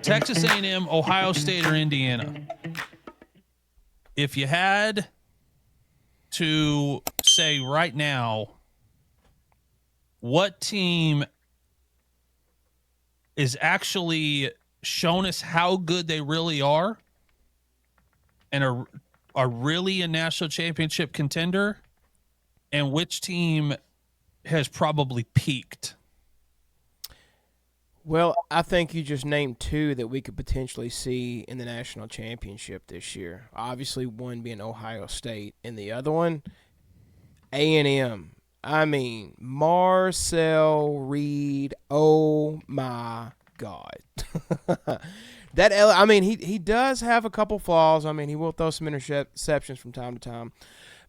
Texas A&M, Ohio State, or Indiana. If you had to say right now, what team is actually showing us how good they really are and are really a national championship contender, and which team has probably peaked? Well, I think you just named two that we could potentially see in the national championship this year. Obviously, one being Ohio State, and the other one, A&M. I mean, Marcel Reed. Oh my God. He does have a couple flaws. I mean, he will throw some interceptions from time to time.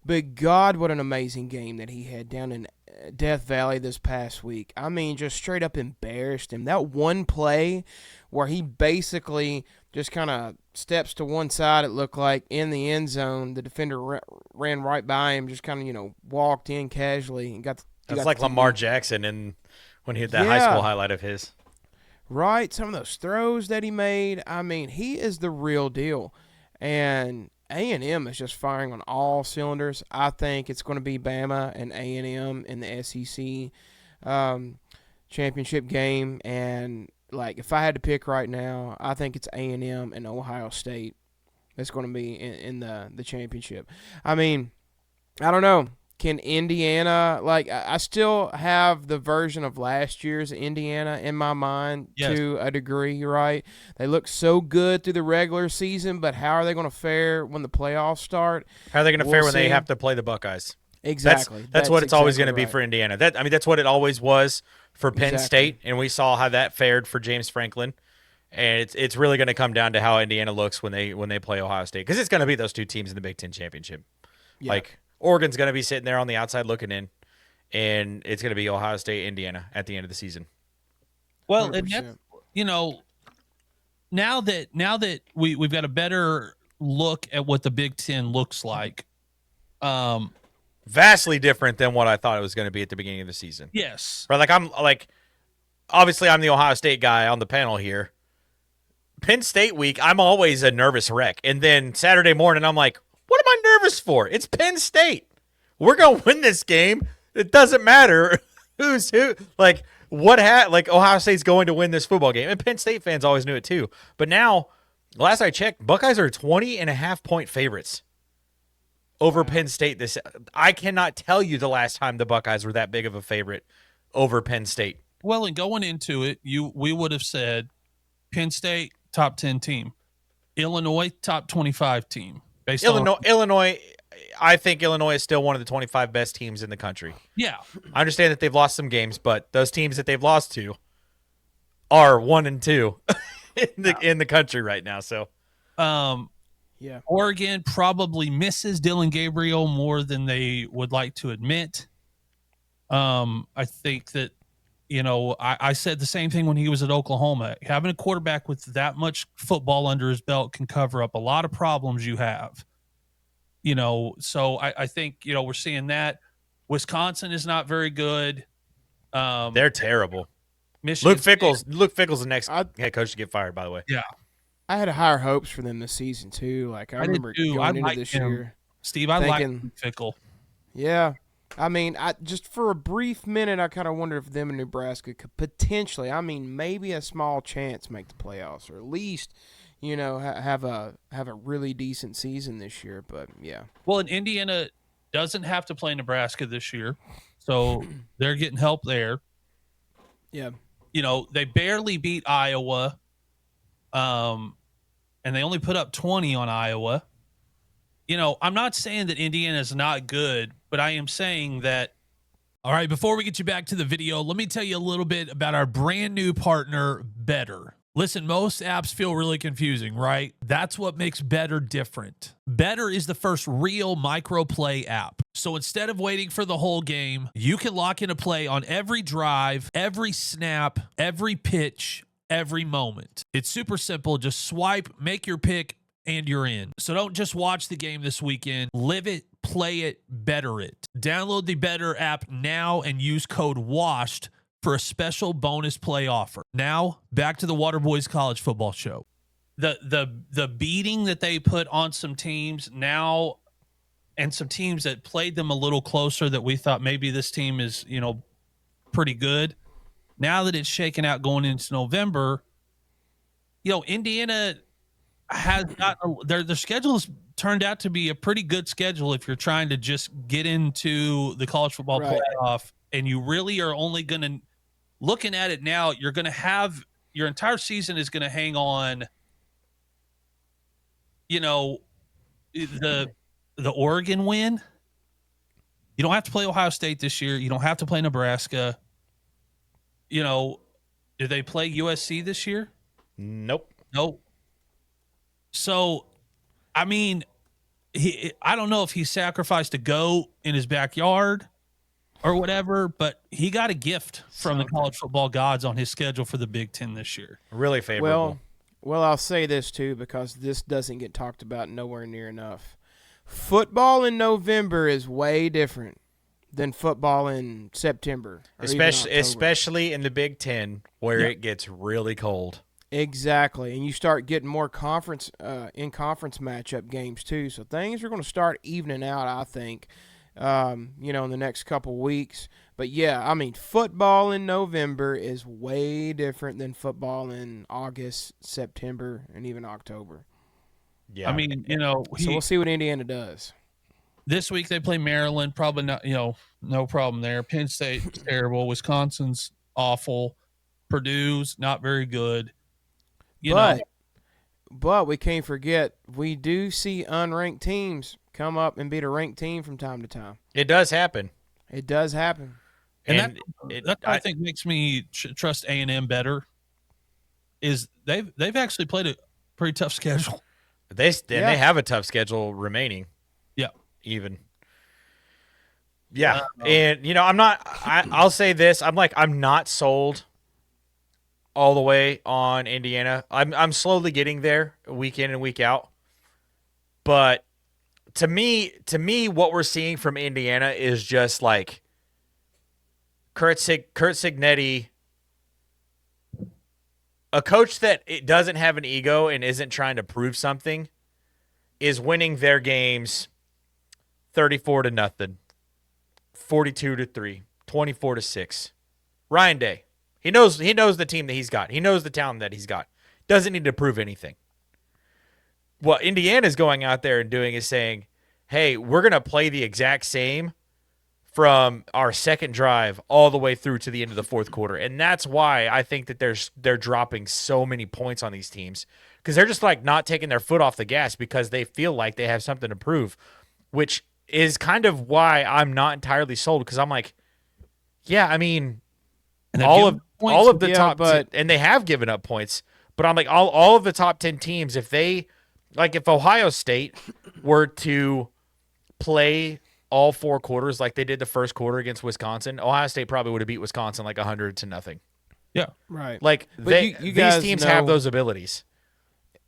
But God, what an amazing game that he had down in Death Valley this past week. I mean, just straight up embarrassed him. That one play where he basically just kind of steps to one side, it looked like, in the end zone. The defender ran right by him, just kind of, walked in casually and got That's like Lamar Jackson when he had that high school highlight of his. Right, some of those throws that he made. I mean, he is the real deal. And A&M is just firing on all cylinders. I think it's going to be Bama and A&M in the SEC championship game. And, if I had to pick right now, I think it's A&M and Ohio State that's going to be in the championship. I mean, I don't know. Can Indiana, I still have the version of last year's Indiana in my mind to a degree, right? They look so good through the regular season, but how are they going to fare when the playoffs start? How are they going to fare when they have to play the Buckeyes? Exactly. That's what it's always going to be for Indiana. That's what it always was for Penn State, and we saw how that fared for James Franklin. And it's really going to come down to how Indiana looks when they play Ohio State, because it's going to be those two teams in the Big Ten championship. Yeah. Oregon's going to be sitting there on the outside looking in, and it's going to be Ohio State, Indiana at the end of the season. Well, and that's, now that we've got a better look at what the Big Ten looks like, vastly different than what I thought it was going to be at the beginning of the season. Yes, right. Obviously, I'm the Ohio State guy on the panel here. Penn State week, I'm always a nervous wreck, and then Saturday morning, I'm like, what am I nervous for? It's Penn State. We're going to win this game. It doesn't matter who's who. Ohio State's going to win this football game. And Penn State fans always knew it too. But now, last I checked, Buckeyes are 20.5-point favorites over Penn State. I cannot tell you the last time the Buckeyes were that big of a favorite over Penn State. Well, and going into it, we would have said Penn State, top 10 team. Illinois, top 25 team. Illinois, I think Illinois is still one of the 25 best teams in the country. Yeah. I understand that they've lost some games, but those teams that they've lost to are 1 and 2 in the country right now. So, Oregon probably misses Dylan Gabriel more than they would like to admit. I think that, I said the same thing when he was at Oklahoma. Having a quarterback with that much football under his belt can cover up a lot of problems you have. So I think, we're seeing that. Wisconsin is not very good. They're terrible. Michigan Luke Fickell's the next head coach to get fired, by the way. Yeah. I had higher hopes for them this season, too. I remember going into this year. Steve, I like Fickell. Yeah. I mean, just for a brief minute, I kind of wondered if them and Nebraska could potentially, maybe a small chance make the playoffs, or at least, have a really decent season this year. But yeah. Well, and Indiana doesn't have to play Nebraska this year, so they're getting help there. Yeah. They barely beat Iowa, and they only put up 20 on Iowa. I'm not saying that Indiana is not good, but I am saying that. All right, before we get you back to the video, let me tell you a little bit about our brand new partner, Better. Listen, most apps feel really confusing, right? That's what makes Better different. Better is the first real microplay app. So instead of waiting for the whole game, you can lock in a play on every drive, every snap, every pitch, every moment. It's super simple. Just swipe, make your pick, and you're in. So don't just watch the game this weekend. Live it, play it, better it. Download the Better app now and use code WASHED for a special bonus play offer. Now, back to the Waterboys College Football Show. The beating that they put on some teams now, and some teams that played them a little closer that we thought maybe this team is, pretty good. Now that it's shaken out going into November, Indiana has got their schedule has turned out to be a pretty good schedule if you're trying to just get into the college football playoff, and you really are only going to, looking at it now, you're going to have your entire season is going to hang on, the Oregon win. You don't have to play Ohio State this year. You don't have to play Nebraska. Do they play USC this year? Nope. So, I mean, I don't know if he sacrificed a goat in his backyard or whatever, but he got a gift from the college football gods on his schedule for the Big Ten this year. Really favorable. Well, I'll say this too, because this doesn't get talked about nowhere near enough. Football in November is way different than football in September, especially in the Big Ten, where it gets really cold. Exactly, and you start getting more conference matchup games too. So things are going to start evening out, I think, in the next couple weeks. But yeah, I mean, football in November is way different than football in August, September, and even October. Yeah, I mean, so we'll see what Indiana does. This week they play Maryland. Probably not, no problem there. Penn State's terrible. Wisconsin's awful. Purdue's not very good. But we can't forget, we do see unranked teams come up and beat a ranked team from time to time. It does happen. It does happen. And that I think makes me trust A&M better. Is they've actually played a pretty tough schedule. They have a tough schedule remaining. Yeah. Even. Yeah. And I'll say this. I'm not sold all the way on Indiana. I'm slowly getting there week in and week out. But to me, what we're seeing from Indiana is just like Kurt Cignetti, a coach that it doesn't have an ego and isn't trying to prove something, is winning their games 34-0, 42-3, 24-6. Ryan Day. He knows the team that he's got. He knows the talent that he's got. Doesn't need to prove anything. What Indiana's going out there and doing is saying, hey, we're going to play the exact same from our second drive all the way through to the end of the fourth quarter. And that's why I think that they're dropping so many points on these teams, because they're just like not taking their foot off the gas because they feel like they have something to prove, which is kind of why I'm not entirely sold, because I'm like, yeah, I mean, all of the top, and they have given up points, but I'm like, all of the top 10 teams, if Ohio State were to play all four quarters like they did the first quarter against Wisconsin, Ohio State probably would have beat Wisconsin like 100-0. Yeah, right. Like these teams have those abilities.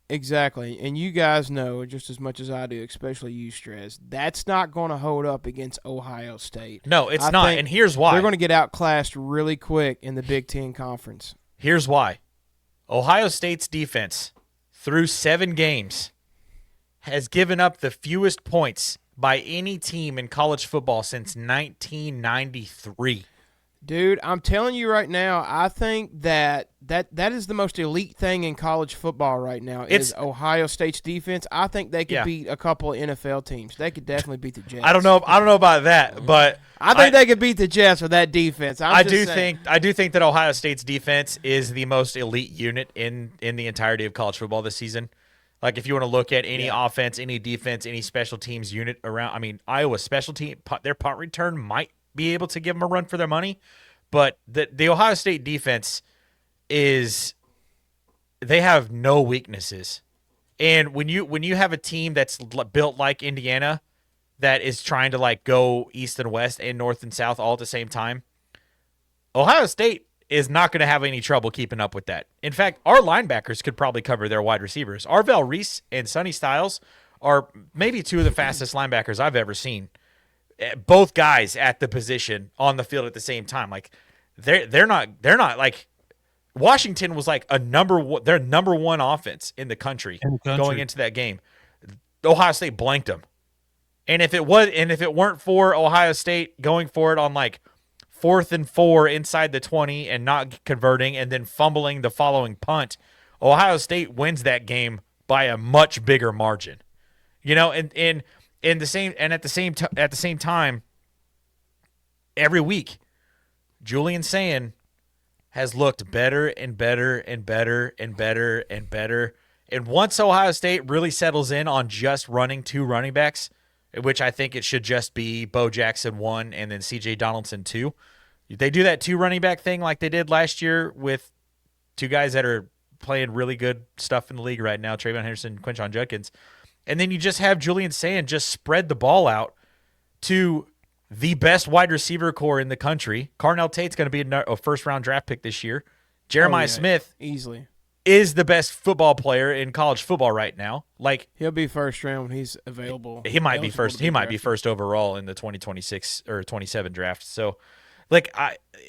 Exactly, and you guys know just as much as I do, especially you, Strez, that's not going to hold up against Ohio State. No, it's not, and here's why. They're going to get outclassed really quick in the Big Ten Conference. Here's why. Ohio State's defense, through 7 games, has given up the fewest points by any team in college football since 1993. Dude, I'm telling you right now, I think that is the most elite thing in college football right now is Ohio State's defense. I think they could beat a couple of NFL teams. They could definitely beat the Jets. I don't know about that, but I think they could beat the Jets with that defense. I do think that Ohio State's defense is the most elite unit in the entirety of college football this season. Like, if you want to look at any offense, any defense, any special teams unit around, I mean, Iowa's special team, their punt return might be able to give them a run for their money, but the Ohio State defense they have no weaknesses. And when you have a team that's built like Indiana that is trying to like go east and west and north and south all at the same time, Ohio State is not going to have any trouble keeping up with that. In fact, our linebackers could probably cover their wide receivers. Arvell Reese and Sonny Styles are maybe 2 of the fastest linebackers I've ever seen. Both guys at the position on the field at the same time. Like, they're not like Washington was like their number one offense in the country In the going country. into that game. Ohio State blanked them. And if it weren't for Ohio State going for it on like 4th and 4 inside the 20 and not converting and then fumbling the following punt, Ohio State wins that game by a much bigger margin. You know, and at the same time, every week, Julian Sand has looked better and better and better and better and better. And once Ohio State really settles in on just running 2 running backs, which I think it should just be Bo Jackson 1 and then CJ Donaldson 2. They do that 2 running back thing like they did last year with 2 guys that are playing really good stuff in the league right now, Trayvon Henderson, Quinshon Judkins. And then you just have Julian Sand just spread the ball out to the best wide receiver core in the country. Carnell Tate's going to be a first-round draft pick this year. Jeremiah Smith easily is the best football player in college football right now. Like, he'll be first round when he's available. he might be eligible first. to be He might be drafted. first overall in the 2026 or 27 draft. So, like,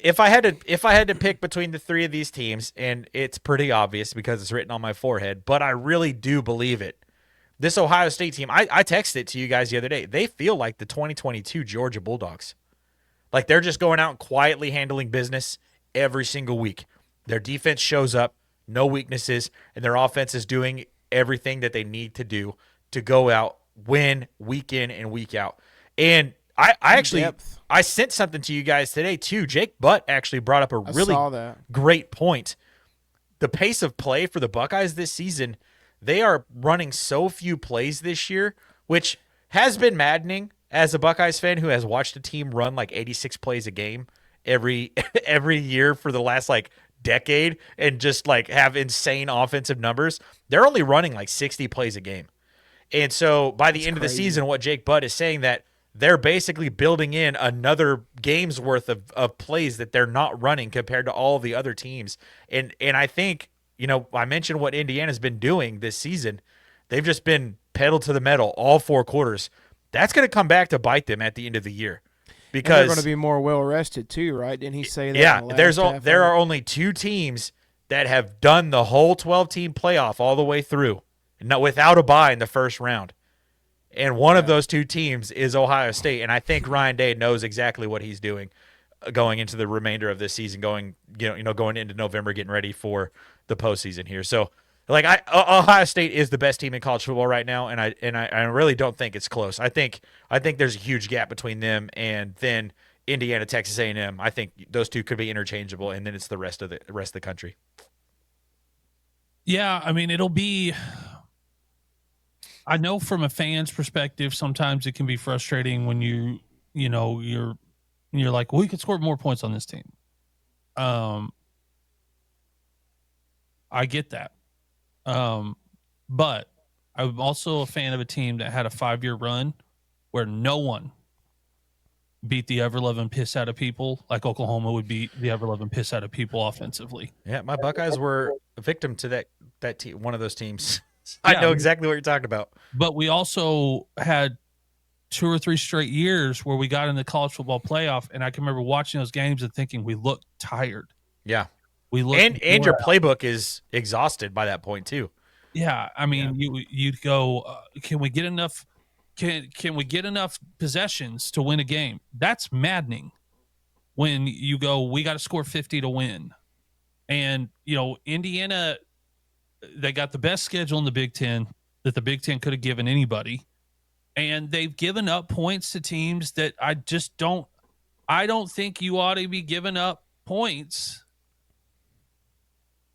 if I had to pick between the 3 of these teams, and it's pretty obvious because it's written on my forehead, but I really do believe it. This Ohio State team, I texted it to you guys the other day. They feel like the 2022 Georgia Bulldogs. Like, they're just going out and quietly handling business every single week. Their defense shows up, no weaknesses, and their offense is doing everything that they need to do to go out, win week in and week out. And I actually Depth. I sent something to you guys today too. Jake Butt actually brought up a I really saw that. great point. The pace of play for the Buckeyes this season, they are running so few plays this year, which has been maddening as a Buckeyes fan who has watched a team run like 86 plays a game every year for the last like decade and just like have insane offensive numbers. They're only running like 60 plays a game. And so by the end of the crazy. season, what Jake Butt is saying that they're basically building in another game's worth of plays that they're not running compared to all the other teams. And I think, you know, I mentioned what Indiana's been doing this season. They've just been pedal to the metal all 4 quarters. That's going to come back to bite them at the end of the year. And they're Because going to be more well rested too, right? Didn't he say that? yeah, in the last half there of are it? only 2 teams that have done the whole 12-team playoff all the way through, without a bye in the first round. And one of those 2 teams is Ohio State, and I think Ryan Day knows exactly what he's doing going into the remainder of this season, going into November, getting ready for the postseason here. So, like, Ohio State is the best team in college football right now, and I really don't think it's close. I think there's a huge gap between them and then Indiana, Texas A&M. I think those 2 could be interchangeable, and then it's the rest of the country. Yeah, I mean, it'll be. I know from a fan's perspective, sometimes it can be frustrating when you're like, well, we could score more points on this team. I get that. But I'm also a fan of a team that had a 5-year run where no one beat the ever-loving piss out of people like Oklahoma would beat the ever-loving piss out of people offensively. Yeah, my Buckeyes were a victim to that team, one of those teams. I Yeah. know exactly what you're talking about. But we also had 2 or 3 straight years where we got in the college football playoff, and I can remember watching those games and thinking we looked tired. Yeah. We looked And your wore out. playbook is exhausted by that point too. Yeah, I mean, you'd go, can we get enough? Can we get enough possessions to win a game? That's maddening. When you go, we got to score 50 to win, and Indiana, they got the best schedule in the Big Ten that the Big Ten could have given anybody, and they've given up points to teams that I just don't. I don't think you ought to be giving up points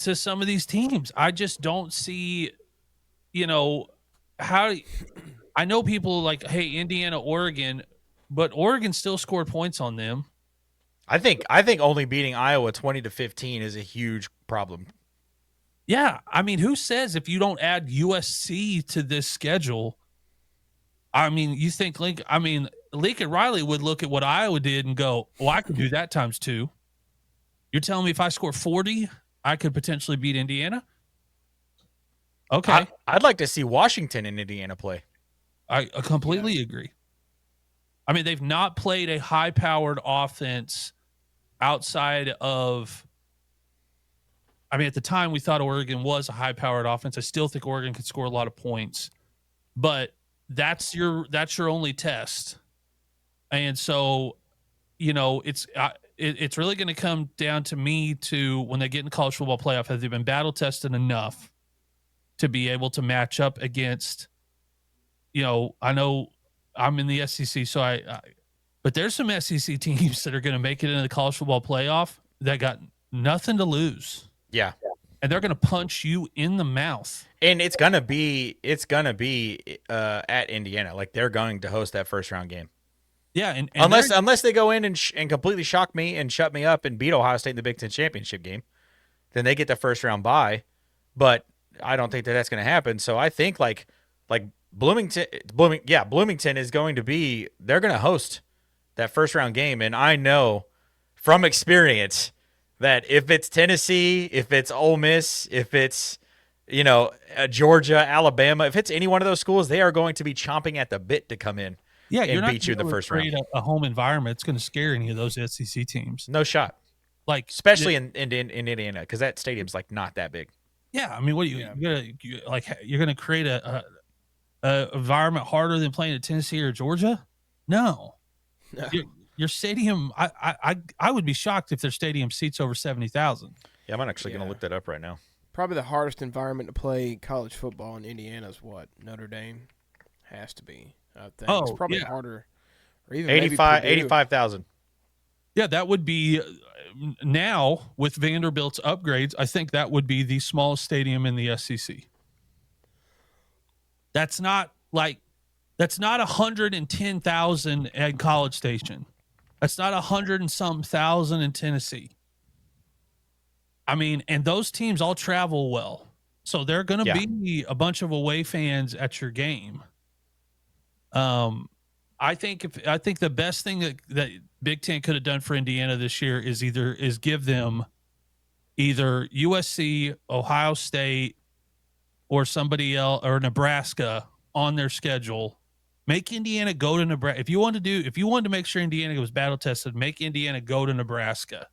to some of these teams. I just don't see, how. I know people are like, hey, Indiana, Oregon, but Oregon still scored points on them. I think only beating Iowa 20-15 is a huge problem. Yeah, I mean, who says if you don't add USC to this schedule? I mean, you think Lincoln Riley would look at what Iowa did and go, "Well, I could do that times 2." You're telling me if I score 40, I could potentially beat Indiana? Okay, I'd like to see Washington and Indiana play. I completely agree. I mean, they've not played a high-powered offense outside of, I mean, at the time we thought Oregon was a high-powered offense. I still think Oregon could score a lot of points, but that's your only test. And so, it's really going to come down to me to when they get in college football playoff, have they been battle tested enough to be able to match up against, I know I'm in the SEC, so but there's some SEC teams that are going to make it into the college football playoff that got nothing to lose. Yeah. And they're going to punch you in the mouth. And it's gonna be at Indiana. Like, they're going to host that first round game. Yeah, and unless they go in and completely shock me and shut me up and beat Ohio State in the Big Ten championship game, then they get the first round bye. But I don't think that's going to happen. So I think like Bloomington is going to be, they're going to host that first round game, and I know from experience that if it's Tennessee, if it's Ole Miss, if it's Georgia, Alabama, if it's any one of those schools, they are going to be chomping at the bit to come in. Yeah, and beat you in the first round. A home environment, it's going to scare any of those SEC teams. No shot. Like, especially in Indiana, because that stadium's like not that big. Yeah, I mean, what do you're going to create a environment harder than playing at Tennessee or Georgia? No. Your stadium, I would be shocked if their stadium seats over 70,000. Yeah, I'm actually going to look that up right now. Probably the hardest environment to play college football in Indiana is what? Notre Dame? Has to be. I think it's probably harder. Or even 85,000. Yeah, that would be now with Vanderbilt's upgrades. I think that would be the smallest stadium in the SEC. That's not 110,000 at College Station. That's not 100 and some thousand in Tennessee. I mean, and those teams all travel well, so they're going to be a bunch of away fans at your game. I think the best thing that Big Ten could have done for Indiana this year is give them either USC, Ohio State, or somebody else, or Nebraska on their schedule. Make Indiana go to Nebraska. If you wanted to make sure Indiana was battle tested, make Indiana go to Nebraska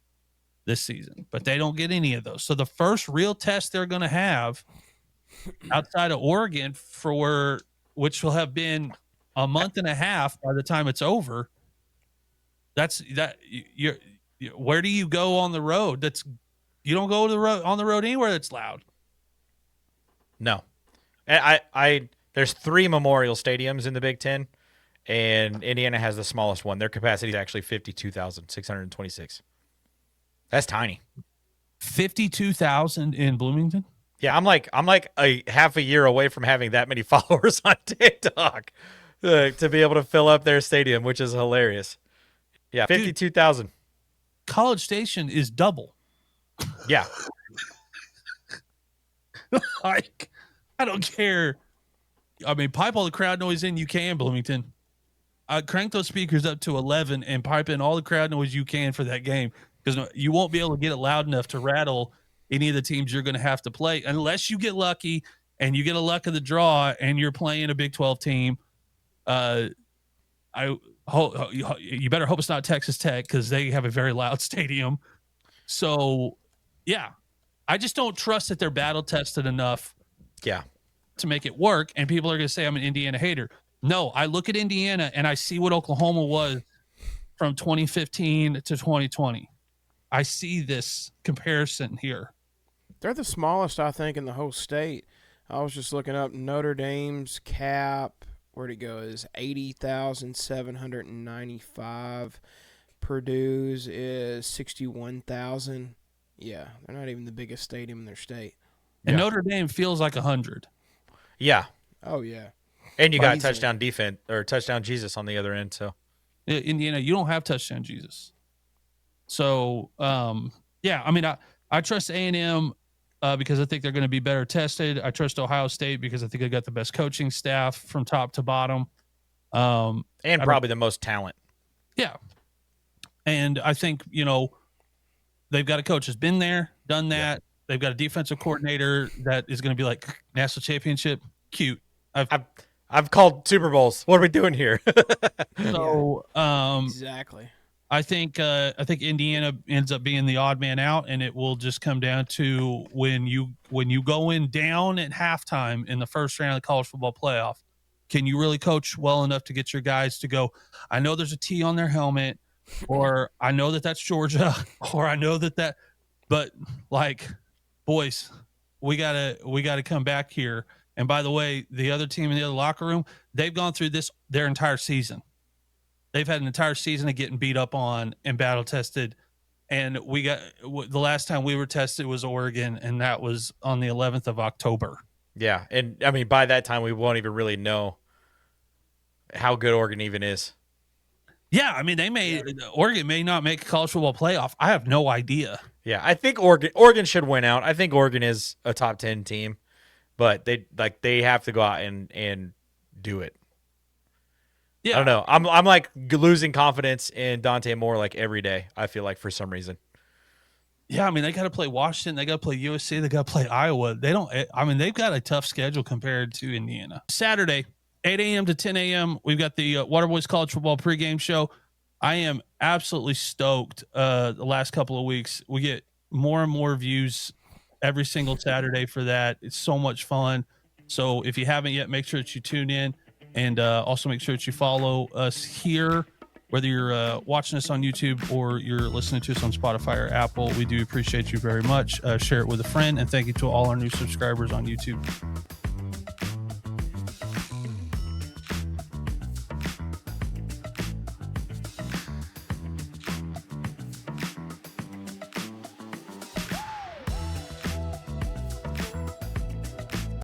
this season. But they don't get any of those. So the first real test they're going to have outside of Oregon, which will have been a month and a half by the time it's over. Where do you go on the road? You don't go on the road anywhere that's loud. No. There's 3 Memorial Stadiums in the Big Ten, and Indiana has the smallest one. Their capacity is actually 52,626. That's tiny. 52,000 in Bloomington? Yeah, I'm like a half a year away from having that many followers on TikTok to be able to fill up their stadium, which is hilarious. Yeah, 52,000. College Station is double. Yeah. Like, I don't care. I mean, pipe all the crowd noise in you can, Bloomington. Crank those speakers up to 11 and pipe in all the crowd noise you can for that game, because you won't be able to get it loud enough to rattle any of the teams you're going to have to play unless you get lucky and you get a luck of the draw and you're playing a Big 12 team. You better hope it's not Texas Tech, because they have a very loud stadium. So, yeah, I just don't trust that they're battle tested enough. Yeah. To make it work. And people are going to say I'm an Indiana hater. No, I look at Indiana and I see what Oklahoma was from 2015 to 2020. I see this comparison here. They're the smallest, I think, in the whole state. I was just looking up Notre Dame's cap. Where'd it go? Is 80,795. Purdue's is 61,000. Yeah, they're not even the biggest stadium in their state. And Notre Dame feels like 100. Yeah. Oh, yeah. And you got touchdown defense or touchdown Jesus on the other end. So, Indiana, you don't have touchdown Jesus. So, yeah, I mean, I trust A&M because I think they're going to be better tested. I trust Ohio State because I think they got the best coaching staff from top to bottom. And probably the most talent. Yeah. And I think, they've got a coach who's been there, done that. Yeah. They've got a defensive coordinator that is going to be like, national championship, cute. I've called Super Bowls. What are we doing here? So, exactly. I think Indiana ends up being the odd man out, and it will just come down to when you go in down at halftime in the first round of the college football playoff. Can you really coach well enough to get your guys to go? I know there's a T on their helmet, or I know that that's Georgia, or I know that, but like, boys, we gotta come back here. And by the way, the other team in the other locker room, they've gone through this their entire season. They've had an entire season of getting beat up on and battle tested. And we got the last time we were tested was Oregon, and that was on the 11th of October. Yeah, and I mean by that time we won't even really know how good Oregon even is. Yeah, I mean Oregon may not make a college football playoff. I have no idea. Yeah, I think Oregon should win out. I think Oregon is a top 10 team, but they have to go out and do it. Yeah, I don't know. I'm like losing confidence in Dante Moore like every day. I feel like for some reason. Yeah, I mean they got to play Washington, they got to play USC, they got to play Iowa. They don't. I mean they've got a tough schedule compared to Indiana. Saturday, 8 a.m. to 10 a.m. We've got the Waterboys College Football pregame show. I am absolutely stoked. The last couple of weeks, we get more and more views every single Saturday for that. It's so much fun. So if you haven't yet, make sure that you tune in, and also make sure that you follow us here, whether you're watching us on YouTube or you're listening to us on Spotify or Apple. We do appreciate you very much. Share it with a friend, and thank you to all our new subscribers on YouTube.